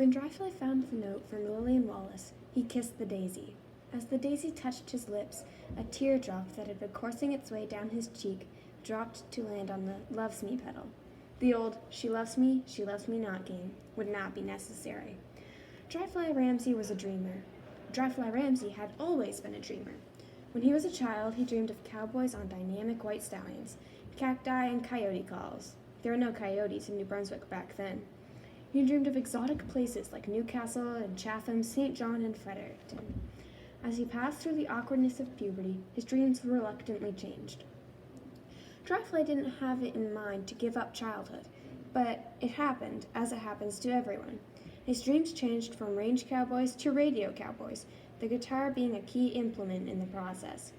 When Dryfly found the note from Lillian Wallace, he kissed the daisy. As the daisy touched his lips, a teardrop that had been coursing its way down his cheek dropped to land on the loves me pedal. The old she loves me not game would not be necessary. Dryfly Ramsay was a dreamer. Dryfly Ramsay had always been a dreamer. When he was a child, he dreamed of cowboys on dynamic white stallions, cacti and coyote calls. There were no coyotes in New Brunswick back then. He dreamed of exotic places like Newcastle and Chatham, St. John and Fredericton. As he passed through the awkwardness of puberty, his dreams reluctantly changed. Dryfly didn't have it in mind to give up childhood, but it happened, as it happens to everyone. His dreams changed from range cowboys to radio cowboys, the guitar being a key implement in the process.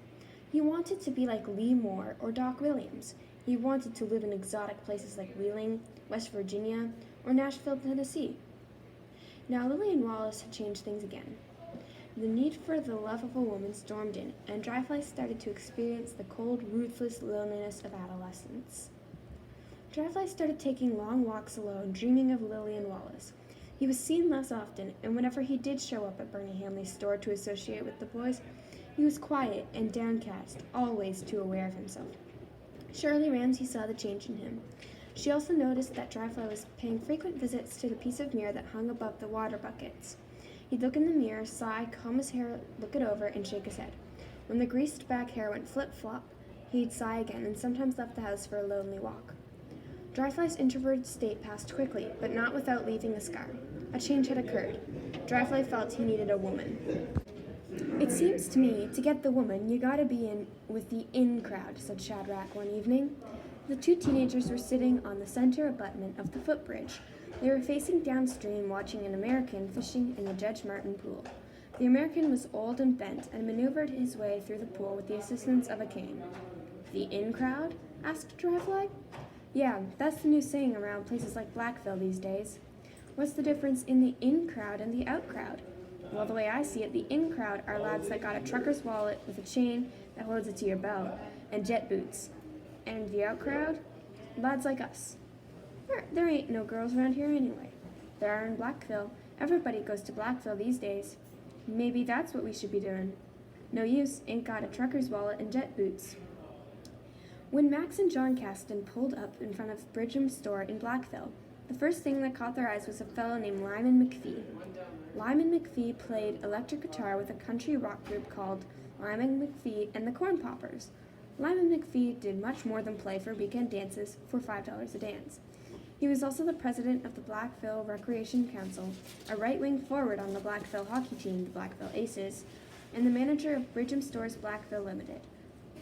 He wanted to be like Lee Moore or Doc Williams. He wanted to live in exotic places like Wheeling, West Virginia, or Nashville, Tennessee. Now Lillian Wallace had changed things again. The need for the love of a woman stormed in, and Dryfly started to experience the cold, ruthless loneliness of adolescence. Dryfly started taking long walks alone, dreaming of Lillian Wallace. He was seen less often, and whenever he did show up at Bernie Hanley's store to associate with the boys, he was quiet and downcast, always too aware of himself. Shirley Ramsay saw the change in him. She also noticed that Dryfly was paying frequent visits to the piece of mirror that hung above the water buckets. He'd look in the mirror, sigh, comb his hair, look it over, and shake his head. When the greased back hair went flip-flop, he'd sigh again and sometimes left the house for a lonely walk. Dryfly's introverted state passed quickly, but not without leaving a scar. A change had occurred. Dryfly felt he needed a woman. "It seems to me, to get the woman, you gotta be in with the in crowd," said Shadrack one evening. The two teenagers were sitting on the center abutment of the footbridge. They were facing downstream, watching an American fishing in the Judge Martin pool. The American was old and bent and maneuvered his way through the pool with the assistance of a cane. "The in crowd?" asked Dryfly. "Yeah, that's the new saying around places like Blackville these days." "What's the difference in the in crowd and the out crowd?" "Well, the way I see it, the in crowd are lads that got a trucker's wallet with a chain that holds it to your belt and jet boots. And the out crowd? Lads like us. There ain't no girls around here anyway. There are in Blackville. Everybody goes to Blackville these days. Maybe that's what we should be doing. No use, ain't got a trucker's wallet and jet boots." When Max and John Kaston pulled up in front of Bridgham's store in Blackville, the first thing that caught their eyes was a fellow named Lyman McPhee. Lyman McPhee played electric guitar with a country rock group called Lyman McPhee and the Corn Poppers. Lyman McPhee did much more than play for weekend dances for $5 a dance. He was also the president of the Blackville Recreation Council, a right-wing forward on the Blackville hockey team, the Blackville Aces, and the manager of Bridgham Stores Blackville Limited.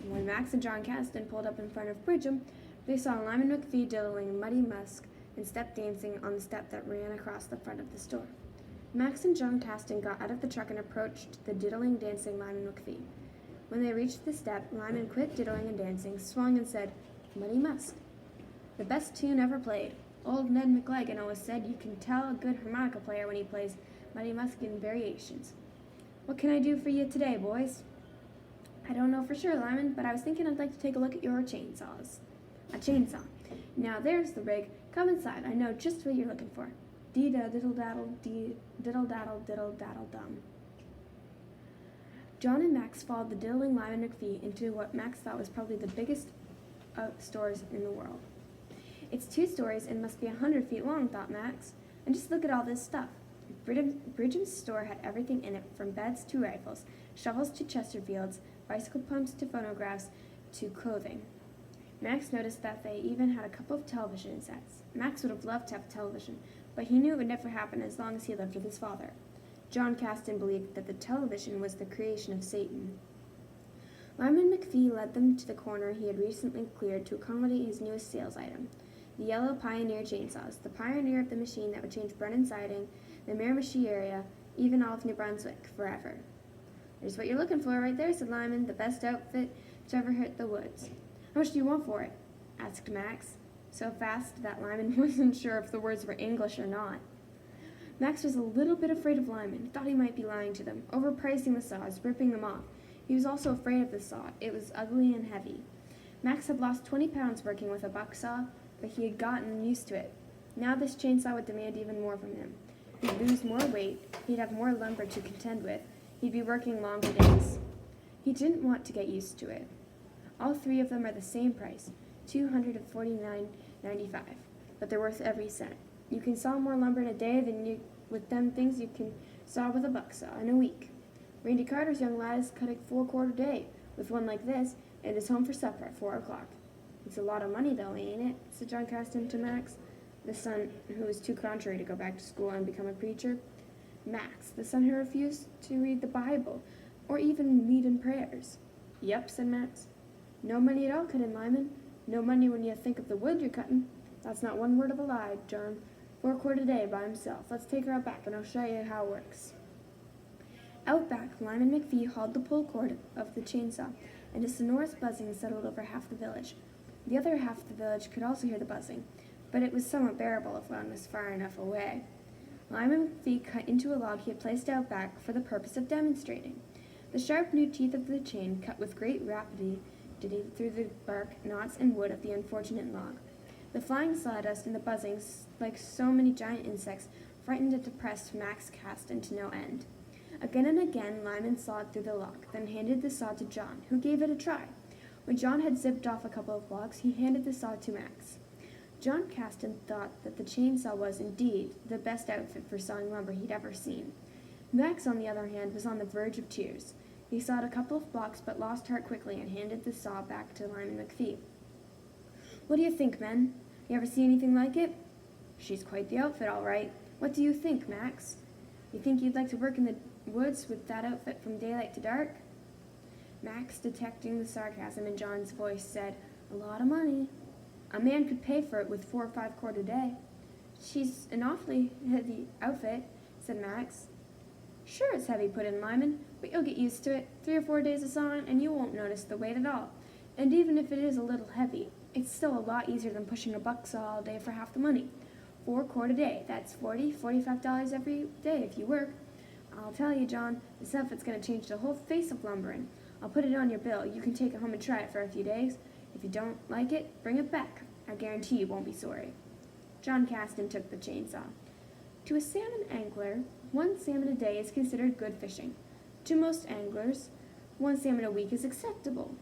When Max and John Kaston pulled up in front of Bridgham, they saw Lyman McPhee diddling Muddy Musk and step dancing on the step that ran across the front of the store. Max and John Kaston got out of the truck and approached the diddling, dancing Lyman McPhee. When they reached the step, Lyman quit diddling and dancing, swung and said, "Muddy Musk." The best tune ever played. Old Ned McLagan always said you can tell a good harmonica player when he plays Muddy Musk in variations. "What can I do for you today, boys?" "I don't know for sure, Lyman, but I was thinking I'd like to take a look at your chainsaws." "A chainsaw. Now there's the rig. Come inside. I know just what you're looking for." Dee-da diddle-daddle, diddle-daddle, diddle-daddle-dum. John and Max followed the diddling Lyman McPhee into what Max thought was probably the biggest stores in the world. "It's 2 stories and must be 100 feet long," thought Max. "And just look at all this stuff." Bridgham's store had everything in it, from beds to rifles, shovels to Chesterfields, bicycle pumps to phonographs to clothing. Max noticed that they even had a couple of television sets. Max would have loved to have television, but he knew it would never happen as long as he lived with his father. John Kaston believed that the television was the creation of Satan. Lyman McPhee led them to the corner he had recently cleared to accommodate his newest sales item, the yellow Pioneer chainsaws, the pioneer of the machine that would change Brennan Siding, the Miramichi area, even all of New Brunswick, forever. "There's what you're looking for right there," said Lyman, "the best outfit to ever hit the woods." "How much do you want for it?" asked Max, so fast that Lyman wasn't sure if the words were English or not. Max was a little bit afraid of Lyman, thought he might be lying to them, overpricing the saws, ripping them off. He was also afraid of the saw. It was ugly and heavy. Max had lost 20 pounds working with a buck saw, but he had gotten used to it. Now this chainsaw would demand even more from him. He'd lose more weight, he'd have more lumber to contend with, he'd be working longer days. He didn't want to get used to it. All three of them are the same price, $249.95, but they're worth every cent. You can saw more lumber in a day than you with them things you can saw with a buck saw in a week. Randy Carter's young lad is cutting 4 quarter day with one like this, and is home for supper at 4 o'clock. It's a lot of money, though, ain't it? Said John Kaston to Max, the son who was too contrary to go back to school and become a preacher. Max, the son who refused to read the Bible, or even lead in prayers. Yep, said Max. No money at all, Cousin Lyman. No money when you think of the wood you're cutting. That's not one word of a lie, John. 4 quarter day by himself. Let's take her out back, and I'll show you how it works. Out back, Lyman McPhee hauled the pull cord of the chainsaw, and a sonorous buzzing settled over half the village. The other half of the village could also hear the buzzing, but it was somewhat bearable if one was far enough away. Lyman McPhee cut into a log he had placed out back for the purpose of demonstrating. The sharp new teeth of the chain cut with great rapidity through the bark, knots, and wood of the unfortunate log. The flying sawdust and the buzzing, like so many giant insects, frightened and depressed Max Kaston to no end. Again and again Lyman sawed through the log, then handed the saw to John, who gave it a try. When John had zipped off a couple of logs, he handed the saw to Max. John Kaston thought that the chainsaw was, indeed, the best outfit for sawing lumber he'd ever seen. Max, on the other hand, was on the verge of tears. He sawed a couple of blocks, but lost heart quickly and handed the saw back to Lyman McPhee. What do you think, men? You ever see anything like it? She's quite the outfit, all right. What do you think, Max? You think you'd like to work in the woods with that outfit from daylight to dark? Max, detecting the sarcasm in John's voice, said, A lot of money. A man could pay for it with 4 or 5 quarter a day. She's an awfully heavy outfit, said Max. Sure it's heavy, put in Lyman, but you'll get used to it. 3 or 4 days of sawing, and you won't notice the weight at all. And even if it is a little heavy, it's still a lot easier than pushing a buck saw all day for half the money. 4 quarter a day, that's $45 every day if you work. I'll tell you, John, this outfit's going to change the whole face of lumbering. I'll put it on your bill. You can take it home and try it for a few days. If you don't like it, bring it back. I guarantee you won't be sorry. John Kaston took the chainsaw. To a salmon angler, 1 salmon a day is considered good fishing. To most anglers, 1 salmon a week is acceptable.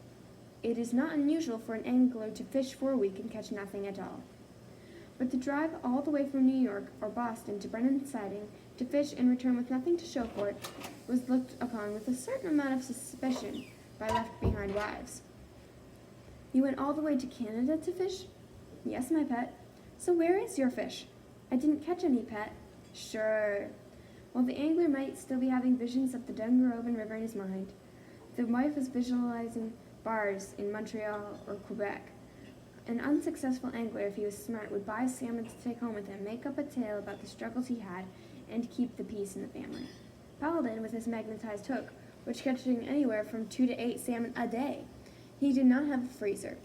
It is not unusual for an angler to fish for a week and catch nothing at all. But to drive all the way from New York or Boston to Brennan Siding to fish and return with nothing to show for it was looked upon with a certain amount of suspicion by left-behind wives. You went all the way to Canada to fish? Yes, my pet. So where is your fish? I didn't catch any, pet. Sure. Well, the angler might still be having visions of the Dungarvon River in his mind. The wife was visualizing bars in Montreal or Quebec. An unsuccessful angler, if he was smart, would buy salmon to take home with him, make up a tale about the struggles he had, and keep the peace in the family. Palidin, with his magnetized hook, was catching anywhere from 2 to 8 salmon a day. He did not have a freezer.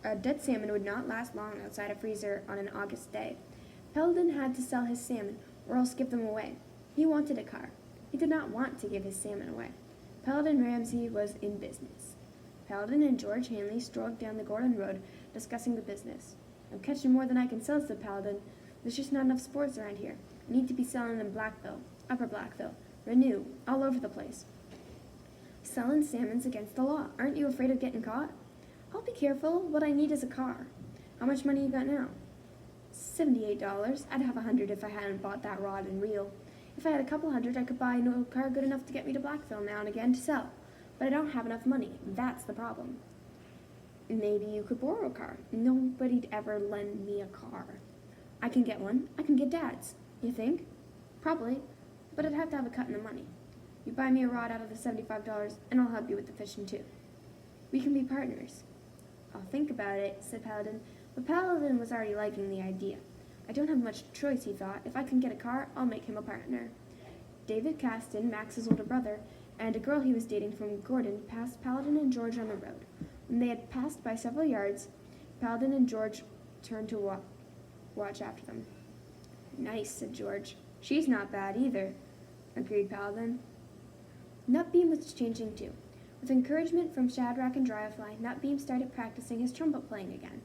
A dead salmon would not last long outside a freezer on an August day. Palidin had to sell his salmon, or else give them away. He wanted a car. He did not want to give his salmon away. Palidin Ramsay was in business. Palidin and George Hanley strolled down the Gordon Road, discussing the business. I'm catching more than I can sell, said Palidin. There's just not enough sports around here. I need to be selling in Blackville, Upper Blackville, Renew, all over the place. Selling salmon's against the law. Aren't you afraid of getting caught? I'll be careful. What I need is a car. How much money you got now? $78. I'd have $100 if I hadn't bought that rod and reel. If I had a couple hundred, I could buy no car good enough to get me to Blackville now and again to sell. But I don't have enough money. That's the problem. Maybe you could borrow a car. Nobody'd ever lend me a car. I can get one. I can get Dad's. You think? Probably. But I'd have to have a cut in the money. You buy me a rod out of the $75, and I'll help you with the fishing too. We can be partners. I'll think about it, said Palidin. But Palidin was already liking the idea. I don't have much choice, he thought. If I can get a car, I'll make him a partner. David Kaston, Max's older brother, and a girl he was dating from Gordon passed Palidin and George on the road. When they had passed by several yards, Palidin and George turned to watch after them. Nice, said George. She's not bad either, agreed Palidin. Nutbeam was changing too. With encouragement from Shadrack and Dryfly, Nutbeam started practicing his trumpet playing again.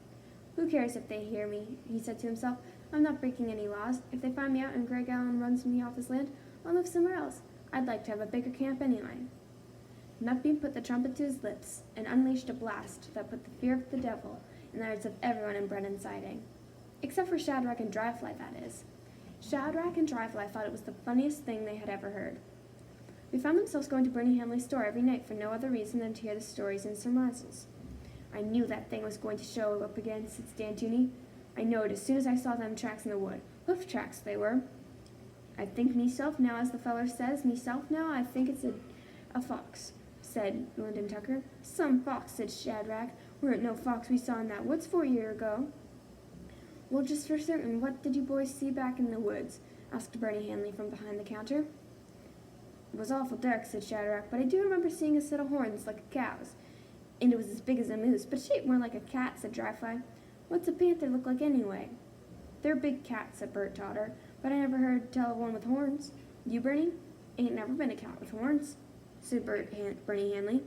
Who cares if they hear me, he said to himself. I'm not breaking any laws. If they find me out and Greg Allen runs me off his land, I'll live somewhere else. I'd like to have a bigger camp anyway." Nutbeam put the trumpet to his lips and unleashed a blast that put the fear of the devil in the hearts of everyone in Brennan Siding. Except for Shadrack and Dryfly, that is. Shadrack and Dryfly thought it was the funniest thing they had ever heard. They found themselves going to Bernie Hanley's store every night for no other reason than to hear the stories and surmises. "I knew that thing was going to show up again," said Stantoony. "I knowed as soon as I saw them tracks in the wood. Hoof tracks they were. I think meself now, as the feller says, meself now, I think it's a fox," said Lyndon Tucker. "Some fox," said Shadrack. "Were it no fox we saw in that woods 4 years ago." "Well, just for certain, what did you boys see back in the woods?" asked Bernie Hanley from behind the counter. "It was awful dark," said Shadrack, "but I do remember seeing a set of horns like a cow's, and it was as big as a moose, but shaped more like a cat," said Dryfly. "What's a panther look like anyway?" "They're big cats," said Bert Totter, "but I never heard tell of one with horns. You, Bernie?" "Ain't never been a cat with horns," said Bernie Hanley.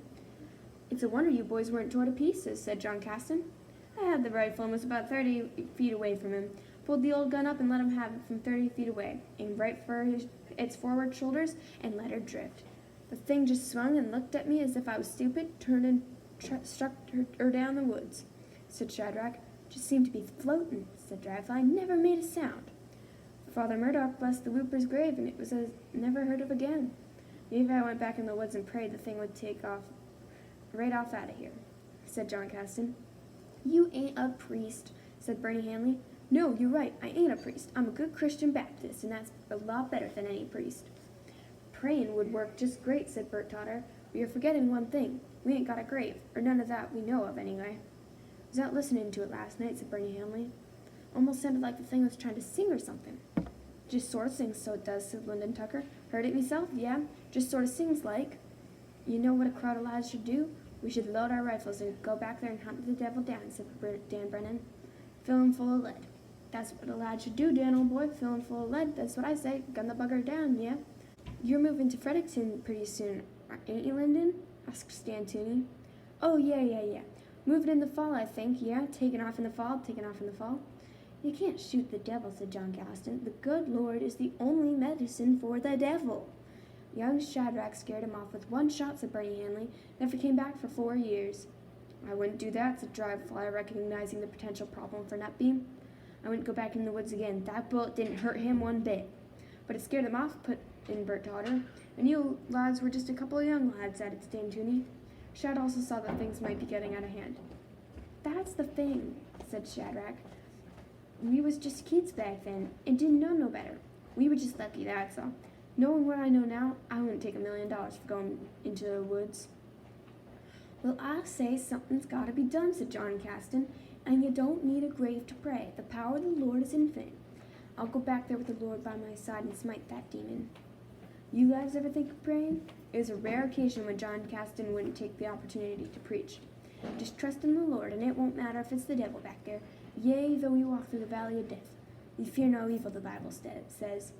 "It's a wonder you boys weren't tore to pieces," said John Kaston. "I had the rifle and was about 30 feet away from him. Pulled the old gun up and let him have it from 30 feet away, aimed right for its forward shoulders, and let her drift. The thing just swung and looked at me as if I was stupid, turned and struck her down the woods," said Shadrack. "Just seemed to be floating," said Dryfly. "Never made a sound. Father Murdoch blessed the Whooper's grave, and it was never heard of again. Maybe if I went back in the woods and prayed, the thing would take off right off out of here," said John Kaston. "You ain't a priest," said Bernie Hanley. "No, you're right, I ain't a priest. I'm a good Christian Baptist, and that's a lot better than any priest." "Praying would work just great," said Bert Totter. "But you're forgetting one thing. We ain't got a grave, or none of that we know of, anyway." "I was out listening to it last night," said Bernie Hanley. "Almost sounded like the thing was trying to sing or something." "Just sort of sings, so it does," said Lyndon Tucker. "Heard it myself, yeah. Just sort of sings like. You know what a crowd of lads should do? We should load our rifles and go back there and hunt the devil down," said Dan Brennan. "Fill him full of lead." "That's what a lad should do, Dan, old boy. Fill him full of lead. That's what I say. Gun the bugger down, yeah." "You're moving to Fredericton pretty soon, ain't you, Lyndon?" asked Stantoony. "Oh, yeah. Moving in the fall, I think, yeah. Taking off in the fall. "You can't shoot the devil," said John Kaston. "The good Lord is the only medicine for the devil." "Young Shadrack scared him off with one shot," said Bernie Hanley. "Never came back for 4 years. "I wouldn't do that," said Dryfly, recognizing the potential problem for Nutbeam. "I wouldn't go back in the woods again. That bullet didn't hurt him one bit." "But it scared him off," put in Bert Totter. "And you lads were just a couple of young lads," added Stantoony. Shad also saw that things might be getting out of hand. "That's the thing," said Shadrack. "We was just kids back then, and didn't know no better. We were just lucky, that's all. Knowing what I know now, I wouldn't take $1 million for going into the woods." "Well, I say something's got to be done," said John Kaston, "and you don't need a grave to pray. The power of the Lord is infinite. I'll go back there with the Lord by my side and smite that demon." "You lads ever think of praying?" It was a rare occasion when John Kaston wouldn't take the opportunity to preach. "Just trust in the Lord, and it won't matter if it's the devil back there. Yea, though we walk through the valley of death, we fear no evil," the Bible says.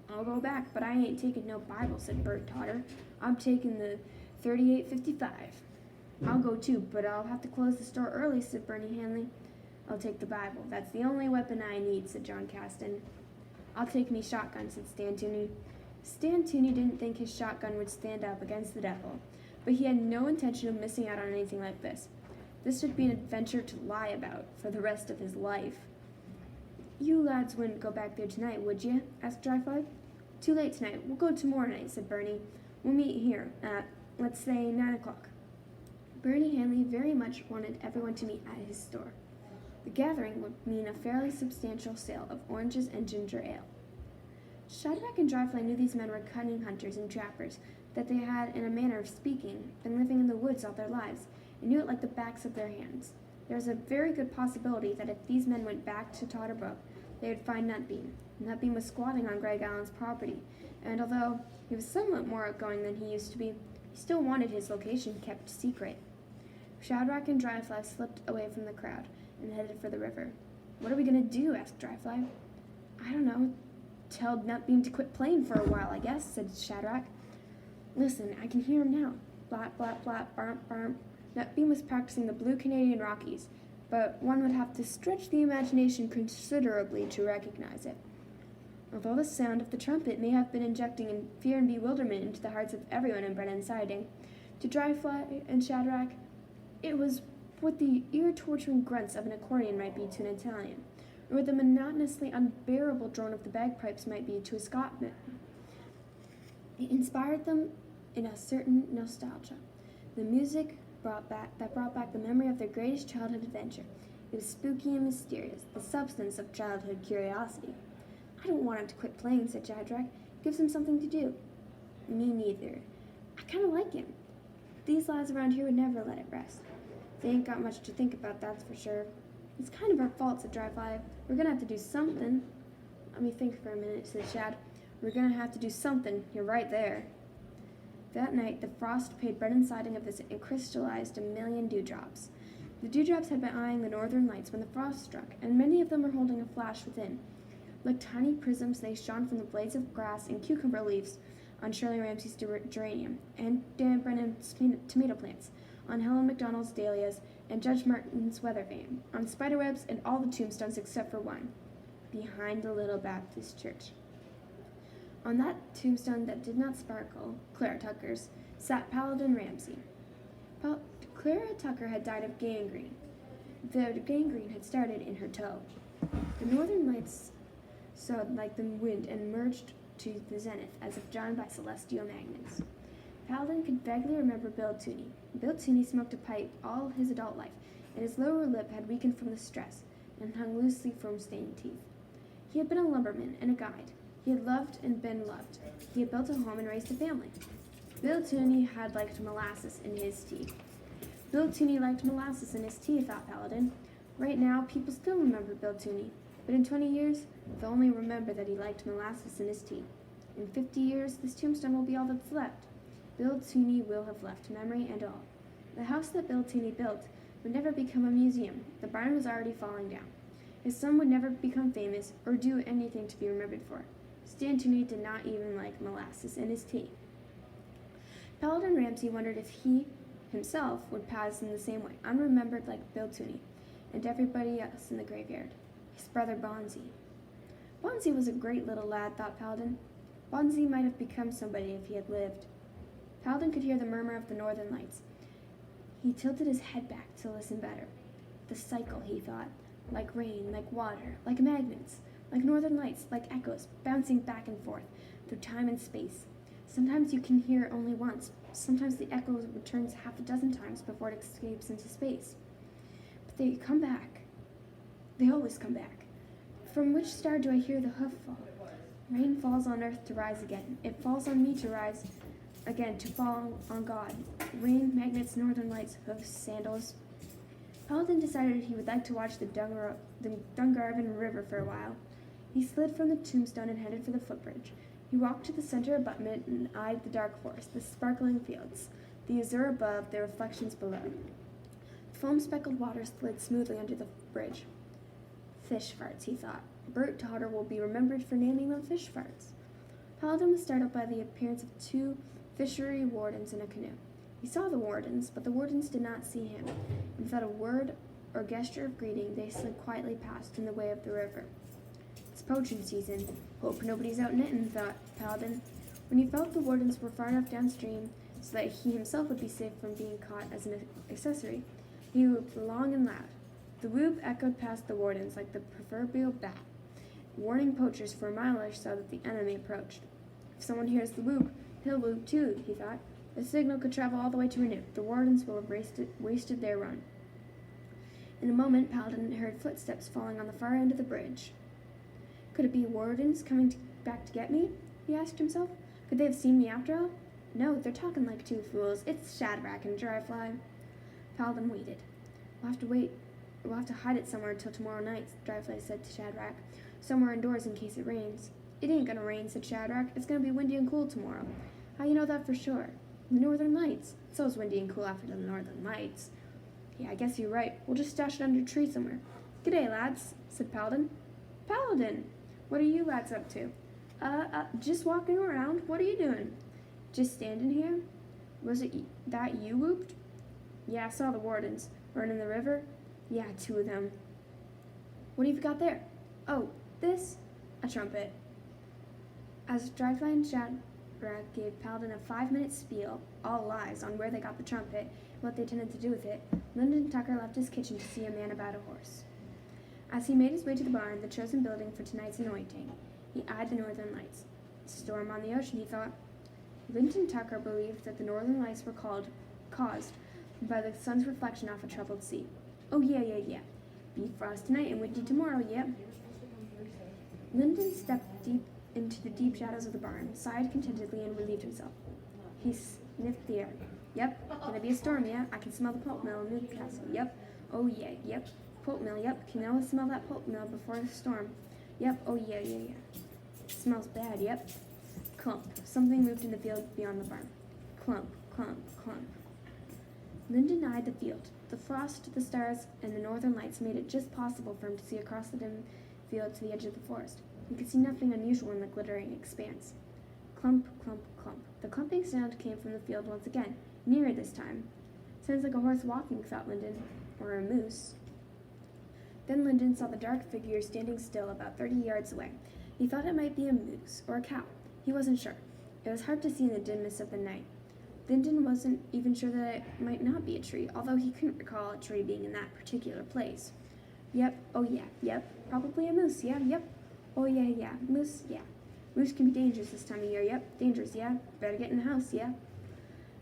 "I'll go back, but I ain't taking no Bible," said Bert Totter. "I'm taking the 3855. "I'll go too, but I'll have to close the store early," said Bernie Hanley. "I'll take the Bible. That's the only weapon I need," said John Kaston. "I'll take me shotgun," said Stantoony. Stantoony didn't think his shotgun would stand up against the devil, but he had no intention of missing out on anything like this. This would be an adventure to lie about for the rest of his life. "You lads wouldn't go back there tonight, would you?" asked Dryfly. "Too late tonight. We'll go tomorrow night," said Bernie. "We'll meet here at, let's say, 9 o'clock. Bernie Hanley very much wanted everyone to meet at his store. The gathering would mean a fairly substantial sale of oranges and ginger ale. Shadrack and Dryfly knew these men were cunning hunters and trappers, that they had, in a manner of speaking, been living in the woods all their lives, and knew it like the backs of their hands. There was a very good possibility that if these men went back to Totterbrook, they would find Nutbeam. Nutbeam was squatting on Greg Allen's property, and although he was somewhat more outgoing than he used to be, he still wanted his location kept secret. Shadrack and Dryfly slipped away from the crowd and headed for the river. "What are we going to do?" asked Dryfly. "I don't know. Tell Nutbeam to quit playing for a while, I guess," said Shadrack. "Listen, I can hear him now. Blap, blap, blap, barmp, barmp." Nutbeam was practicing the Blue Canadian Rockies, but one would have to stretch the imagination considerably to recognize it. Although the sound of the trumpet may have been injecting fear and bewilderment into the hearts of everyone in Brennan Siding, to Dryfly and Shadrack, it was what the ear-torturing grunts of an accordion might be to an Italian, or what the monotonously unbearable drone of the bagpipes might be to a Scotsman. It inspired them in a certain nostalgia. The music brought back the memory of their greatest childhood adventure. It was spooky and mysterious, the substance of childhood curiosity. I don't want him to quit playing, said Shadrack. Gives him something to do. Me neither. I kind of like him. These lads around here would never let it rest. They ain't got much to think about, that's for sure. It's kind of our fault, said Dryfly. We're gonna have to do something. Let me think for a minute, said Shad. We're gonna have to do something. You're right there. That night, the frost paid Brennan Siding a visit and crystallized a million dewdrops. The dewdrops had been eyeing the northern lights when the frost struck, and many of them were holding a flash within. Like tiny prisms, they shone from the blades of grass and cucumber leaves on Shirley Ramsey's geranium, and Dan Brennan's tomato plants, on Helen Macdonald's dahlias, and Judge Martin's weather vane, on spiderwebs and all the tombstones except for one, behind the little Baptist church. On that tombstone that did not sparkle, Clara Tucker's, sat Palidin Ramsey. Clara Tucker had died of gangrene. The gangrene had started in her toe. The northern lights soared like the wind and merged to the zenith as if drawn by celestial magnets. Palidin could vaguely remember Bill Tooney. Bill Tooney smoked a pipe all his adult life, and his lower lip had weakened from the stress and hung loosely from stained teeth. He had been a lumberman and a guide. He had loved and been loved. He had built a home and raised a family. Bill Tooney had liked molasses in his tea. Bill Tooney liked molasses in his tea, thought Palidin. Right now, people still remember Bill Tooney, but in 20 years, they'll only remember that he liked molasses in his tea. In 50 years, this tombstone will be all that's left. Bill Tooney will have left memory and all. The house that Bill Tooney built would never become a museum. The barn was already falling down. His son would never become famous or do anything to be remembered for. Stan Tooney did not even like molasses in his tea. Palidin Ramsey wondered if he himself would pass in the same way, unremembered like Bill Tooney and everybody else in the graveyard. His brother Bonzi. Bonzi was a great little lad, thought Palidin. Bonzi might have become somebody if he had lived. Palidin could hear the murmur of the northern lights. He tilted his head back to listen better. The cycle, he thought, like rain, like water, like magnets, like northern lights, like echoes, bouncing back and forth through time and space. Sometimes you can hear only once. Sometimes the echo returns half a dozen times before it escapes into space. But they come back. They always come back. From which star do I hear the hoof fall? Rain falls on earth to rise again. It falls on me to rise again, to fall on God. Rain, magnets, northern lights, hoofs, sandals. Palidin decided he would like to watch the Dungarvon River for a while. He slid from the tombstone and headed for the footbridge. He walked to the center abutment and eyed the dark forest, the sparkling fields, the azure above, the reflections below. Foam-speckled water slid smoothly under the bridge. Fish farts, he thought. Bert Totter will be remembered for naming them fish farts. Palidin was startled by the appearance of two fishery wardens in a canoe. He saw the wardens, but the wardens did not see him, and without a word or gesture of greeting, they slid quietly past in the way of the river. It's poaching season. Hope nobody's out knitting, thought Palidin. When he felt the wardens were far enough downstream so that he himself would be safe from being caught as an accessory, he whooped long and loud. The whoop echoed past the wardens like the proverbial bat, warning poachers for a mile or so that the enemy approached. If someone hears the whoop, he'll whoop too, he thought. The signal could travel all the way to Renew. The wardens will have wasted their run. In a moment, Palidin heard footsteps falling on the far end of the bridge. Could it be wardens coming back to get me? He asked himself. Could they have seen me after all? No, they're talking like two fools. It's Shadrack and Dryfly. Palidin waited. We'll have to hide it somewhere until tomorrow night, Dryfly said to Shadrack. Somewhere indoors in case it rains. It ain't gonna rain, said Shadrack. It's gonna be windy and cool tomorrow. How you know that for sure? The northern lights. It's always windy and cool after the northern lights. Yeah, I guess you're right. We'll just stash it under a tree somewhere. G'day, lads, said Palidin. Palidin! What are you lads up to? Just walking around. What are you doing? Just standing here? Was it that you whooped? Yeah, I saw the wardens. Running the river? Yeah, 2 of them. What have you got there? Oh, this? A trumpet. As Dryfly and Shadrack gave Palidin a 5-minute spiel, all lies, on where they got the trumpet and what they intended to do with it, Lyndon Tucker left his kitchen to see a man about a horse. As he made his way to the barn, the chosen building for tonight's anointing, he eyed the northern lights. Storm on the ocean, he thought. Lyndon Tucker believed that the northern lights were caused by the sun's reflection off a troubled sea. Oh, yeah. Be frost tonight and windy tomorrow, yep. Lyndon stepped deep into the deep shadows of the barn, sighed contentedly, and relieved himself. He sniffed the air. Yep, gonna be a storm, yeah. I can smell the pulp mill in Newcastle, yep. Oh, yeah, yep. Pulp mill, yep. Can always smell that pulp mill before the storm. Yep, oh, yeah. Smells bad, yep. Clump. Something moved in the field beyond the barn. Clump. Lyndon eyed the field. The frost, the stars, and the northern lights made it just possible for him to see across the dim field to the edge of the forest. He could see nothing unusual in the glittering expanse. Clump. The clumping sound came from the field once again, nearer this time. Sounds like a horse walking, thought Lyndon, or a moose. Then Lyndon saw the dark figure standing still about 30 yards away. He thought it might be a moose or a cow. He wasn't sure. It was hard to see in the dimness of the night. Lyndon wasn't even sure that it might not be a tree, although he couldn't recall a tree being in that particular place. Yep, oh yeah, yep, probably a moose, yeah, yep. Oh yeah, moose, yeah. Moose can be dangerous this time of year, yep, dangerous, yeah. Better get in the house, yeah.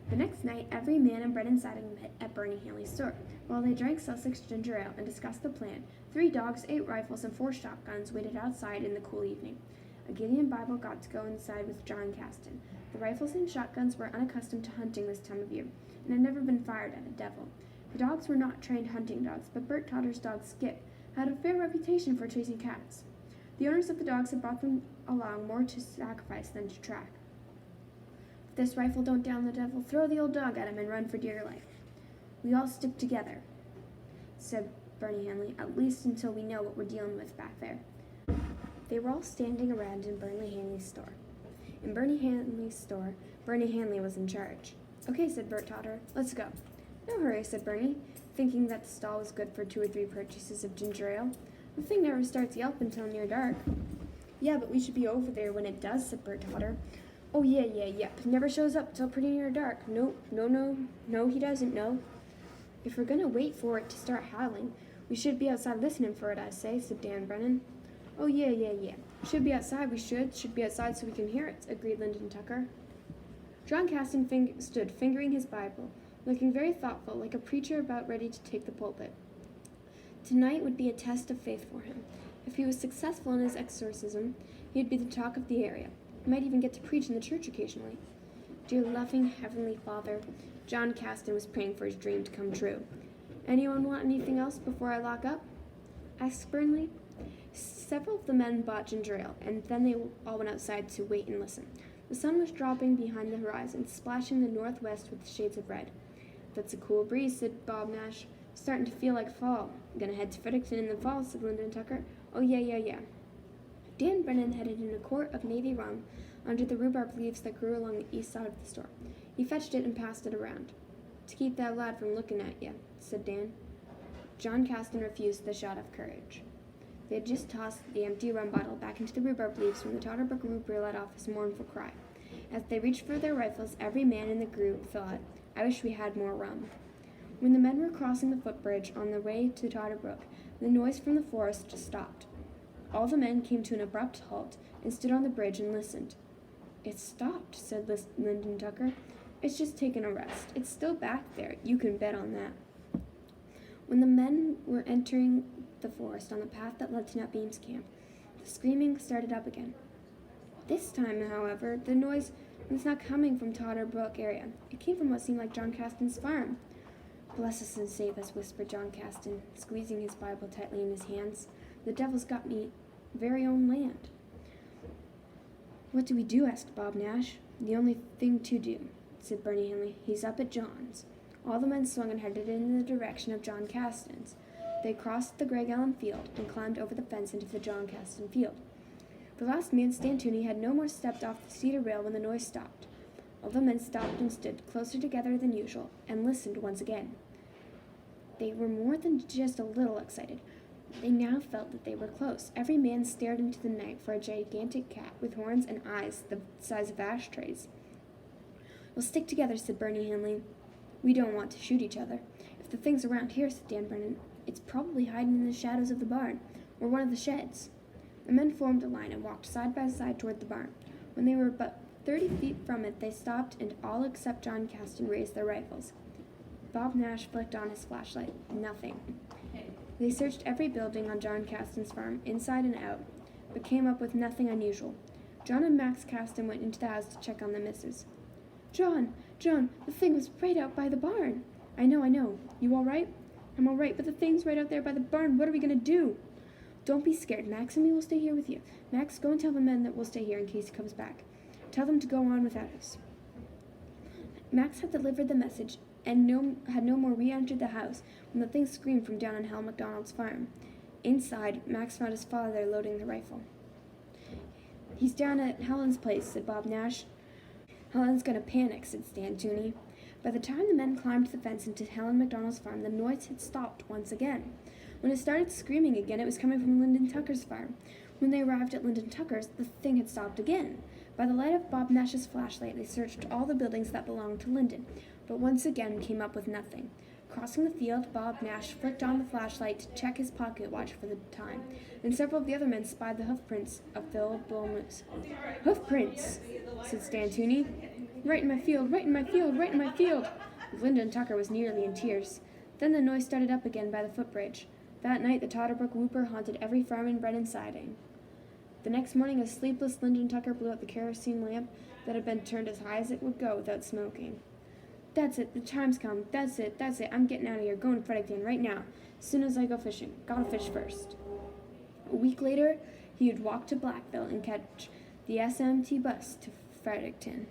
The next night, every man in Brennan Siding met at Bernie Hanley's store. While they drank Sussex ginger ale and discussed the plan, 3 dogs, 8 rifles, and 4 shotguns waited outside in the cool evening. A Gideon Bible got to go inside with John Kaston. The rifles and shotguns were unaccustomed to hunting this time of year, and had never been fired at a devil. The dogs were not trained hunting dogs, but Bert Totter's dog Skip had a fair reputation for chasing cats. The owners of the dogs had brought them along more to sacrifice than to track. If this rifle don't down the devil, throw the old dog at him and run for dear life. We all stick together, said Bernie Hanley, at least until we know what we're dealing with back there. They were all standing around in Bernie Hanley's store. In Bernie Hanley's store, Bernie Hanley was in charge. Okay, said Bert Totter, let's go. No hurry, said Bernie, thinking that the stall was good for 2 or 3 purchases of ginger ale. The thing never starts yelp until near dark. Yeah, but we should be over there when it does, said Bert Totter. Oh, yeah, yep. Never shows up till pretty near dark. No, he doesn't, no. If we're gonna wait for it to start howling, we should be outside listening for it, I say, said Dan Brennan. Oh, yeah. Should be outside, we should. Should be outside so we can hear it, agreed Lyndon Tucker. John Kaston stood fingering his Bible, looking very thoughtful, like a preacher about ready to take the pulpit. Tonight would be a test of faith for him. If he was successful in his exorcism, he'd be the talk of the area. He might even get to preach in the church occasionally. Dear loving Heavenly Father, John Kaston was praying for his dream to come true. Anyone want anything else before I lock up? Asked Burnley. Several of the men bought ginger ale, and then they all went outside to wait and listen. The sun was dropping behind the horizon, splashing the northwest with shades of red. That's a cool breeze, said Bob Nash. Starting to feel like fall. Gonna head to Fredericton in the fall, said Lyndon Tucker. Oh, yeah. Dan Brennan headed in a quart of navy rum under the rhubarb leaves that grew along the east side of the store. He fetched it and passed it around. To keep that lad from looking at you, said Dan. John Kaston refused the shot of courage. They had just tossed the empty rum bottle back into the rhubarb leaves when the Totterbrook Whooper let off his mournful cry. As they reached for their rifles, every man in the group thought, I wish we had more rum. When the men were crossing the footbridge on their way to Totterbrook, the noise from the forest stopped. All the men came to an abrupt halt and stood on the bridge and listened. It stopped, said Lyndon Tucker. It's just taken a rest. It's still back there. You can bet on that. When the men were entering the forest on the path that led to Nutbeam's camp, the screaming started up again. This time, however, the noise was not coming from Totterbrook area. It came from what seemed like John Kaston's farm. Bless us and save us, whispered John Kaston, squeezing his Bible tightly in his hands. The devil's got me very own land. What do we do? Asked Bob Nash. The only thing to do, said Bernie Hanley. He's up at John's. All the men swung and headed in the direction of John Kaston's. They crossed the Greg Allen field and climbed over the fence into the John Kaston field. The last man, Stan Tooney, had no more stepped off the cedar rail when the noise stopped. All the men stopped and stood closer together than usual and listened once again. they were more than just a little excited. They now felt that they were close. Every man stared into the night for a gigantic cat with horns and eyes the size of ashtrays. "We'll stick together," said Bernie Hanley. "We don't want to shoot each other." "If the thing's around here," said Dan Brennan, "it's probably hiding in the shadows of the barn, or one of the sheds." The men formed a line and walked side by side toward the barn. When they were but 30 feet from it, they stopped, and all except John Kaston raised their rifles. Bob Nash flicked on his flashlight. Nothing. They searched every building on John Kaston's farm, inside and out, but came up with nothing unusual. John and Max Kaston went into the house to check on the missus. John, the thing was right out by the barn." I know. You all right?" "I'm all right, but the thing's right out there by the barn. What are we going to do?" "Don't be scared. Max and me will stay here with you. Max, go and tell the men that we'll stay here in case he comes back. Tell them to go on without us." Max had delivered the message and had no more re-entered the house when the thing screamed from down on Hal McDonald's farm. Inside, Max found his father loading the rifle. "He's down at Helen's place," said Bob Nash. "Helen's gonna panic," said Stan Tooney. By the time the men climbed the fence into Helen McDonald's farm, the noise had stopped once again. When it started screaming again, it was coming from Lyndon Tucker's farm. When they arrived at Lyndon Tucker's, the thing had stopped again. By the light of Bob Nash's flashlight, they searched all the buildings that belonged to Lyndon, but once again came up with nothing. Crossing the field, Bob Nash flicked on the flashlight to check his pocket watch for the time, and several of the other men spied the hoofprints of Phil Bull Moose. "Hoofprints," said Stan Tooney. Right in my field! Lyndon Tucker was nearly in tears. Then the noise started up again by the footbridge. That night the Audiobook Whooper haunted every farm in Brennan Siding. The next morning a sleepless Lyndon Tucker blew out the kerosene lamp that had been turned as high as it would go without smoking. "That's it, the time's come. That's it, I'm getting out of here, going to Fredericton right now, as soon as I go fishing. Gotta fish first." A week later, he would walk to Blackville and catch the SMT bus to Fredericton.